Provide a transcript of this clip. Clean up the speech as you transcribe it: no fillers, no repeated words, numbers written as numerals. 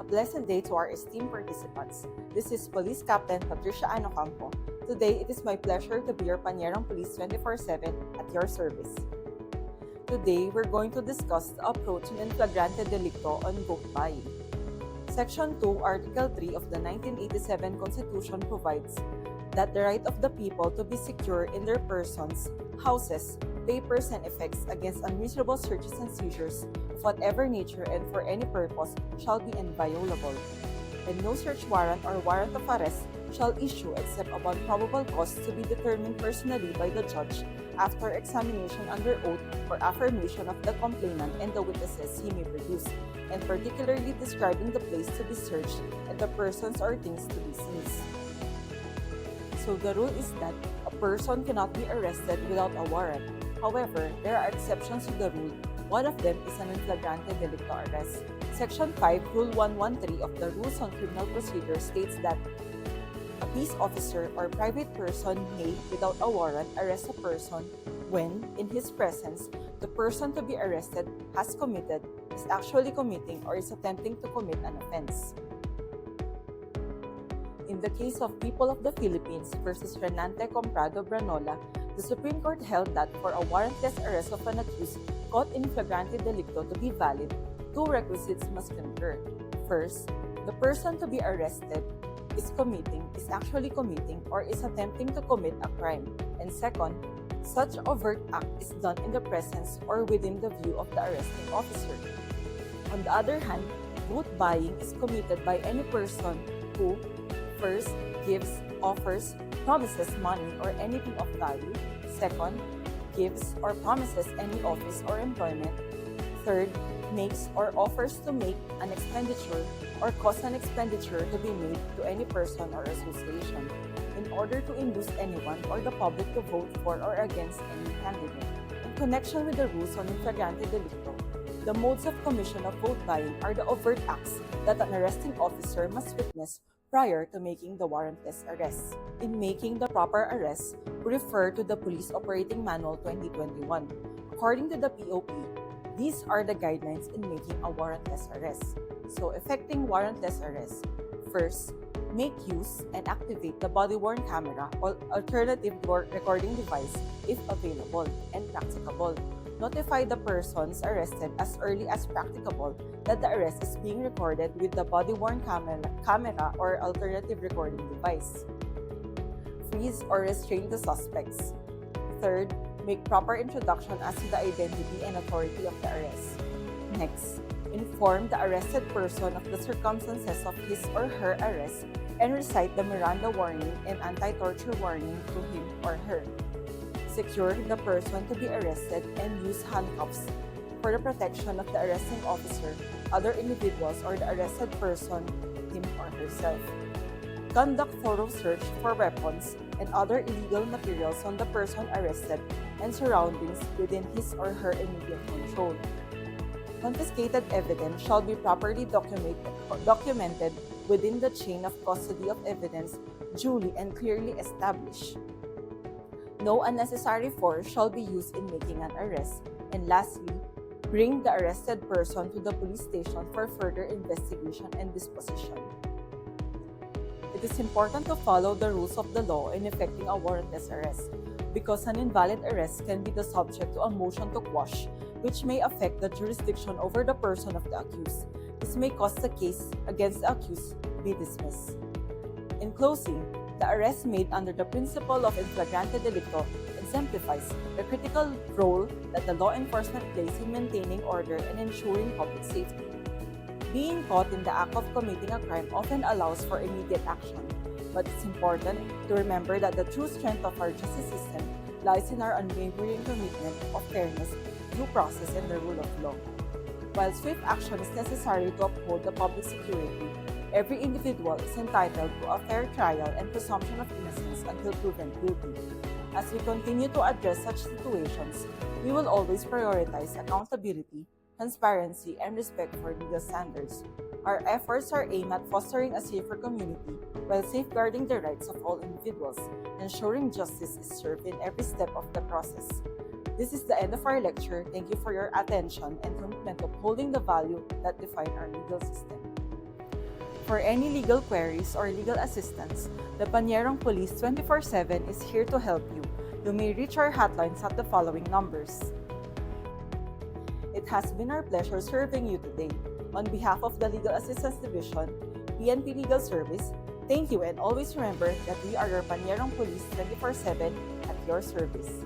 pleasant day to our esteemed participants. This is Police Captain Patricia Anocampo. Today, it is my pleasure to be your Panyerang Police 24/7 at your service. Today, we're going to discuss the approach in Flagrante Delicto on vote buying. Section 2, Article 3 of the 1987 Constitution provides that the right of the people to be secure in their persons, houses, papers, and effects against unreasonable searches and seizures of whatever nature and for any purpose shall be inviolable, and no search warrant or warrant of arrest shall issue except upon probable cause to be determined personally by the judge after examination under oath or affirmation of the complainant and the witnesses he may produce, and particularly describing the place to be searched and the persons or things to be seized. So the rule is that a person cannot be arrested without a warrant. However, there are exceptions to the rule. One of them is an in flagrante delicto arrest. Section 5, Rule 113 of the Rules on Criminal Procedure states that a peace officer or private person may, without a warrant, arrest a person when, in his presence, the person to be arrested has committed, is actually committing, or is attempting to commit an offense. In the case of People of the Philippines versus Renante Comprado Branola, the Supreme Court held that for a warrantless arrest of an accused caught in flagrante delicto to be valid, two requisites must concur. First, the person to be arrested is actually committing, or is attempting to commit a crime. And second, such overt act is done in the presence or within the view of the arresting officer. On the other hand, vote buying is committed by any person who first, gives, offers, promises money or anything of value. Second, gives or promises any office or employment. Third, makes or offers to make an expenditure or cause an expenditure to be made to any person or association in order to induce anyone or the public to vote for or against any candidate. In connection with the rules on flagrante delicto, the modes of commission of vote buying are the overt acts that an arresting officer must witness prior to making the warrantless arrest. In making the proper arrest, refer to the Police Operating Manual 2021. According to the POP, these are the guidelines in making a warrantless arrest. So, effecting warrantless arrest. First, make use and activate the body-worn camera or alternative recording device if available and practicable. Notify the persons arrested as early as practicable that the arrest is being recorded with the body-worn camera or alternative recording device. Freeze or restrain the suspects. Third, make proper introduction as to the identity and authority of the arrest. Next, inform the arrested person of the circumstances of his or her arrest and recite the Miranda warning and anti-torture warning to him or her. Secure the person to be arrested and use handcuffs for the protection of the arresting officer, other individuals, or the arrested person, him or herself. Conduct thorough search for weapons and other illegal materials on the person arrested and surroundings within his or her immediate control. Confiscated evidence shall be properly documented within the chain of custody of evidence duly and clearly established. No unnecessary force shall be used in making an arrest. And lastly, bring the arrested person to the police station for further investigation and disposition. It is important to follow the rules of the law in effecting a warrantless arrest, because an invalid arrest can be the subject to a motion to quash, which may affect the jurisdiction over the person of the accused. This may cause the case against the accused be dismissed. In closing, the arrest made under the principle of in flagrante delicto exemplifies the critical role that the law enforcement plays in maintaining order and ensuring public safety. Being caught in the act of committing a crime often allows for immediate action, but it's important to remember that the true strength of our justice system lies in our unwavering commitment of fairness, due process, and the rule of law. While swift action is necessary to uphold the public security, every individual is entitled to a fair trial and presumption of innocence until proven guilty. As we continue to address such situations, we will always prioritize accountability, transparency, and respect for legal standards. Our efforts are aimed at fostering a safer community while safeguarding the rights of all individuals, ensuring justice is served in every step of the process. This is the end of our lecture. Thank you for your attention and commitment to upholding the value that define our legal system. For any legal queries or legal assistance, the Panyerong Police 24/7 is here to help you. You may reach our hotlines at the following numbers. It has been our pleasure serving you today. On behalf of the Legal Assistance Division, PNP Legal Service, thank you, and always remember that we are your Panyerong Police 24/7 at your service.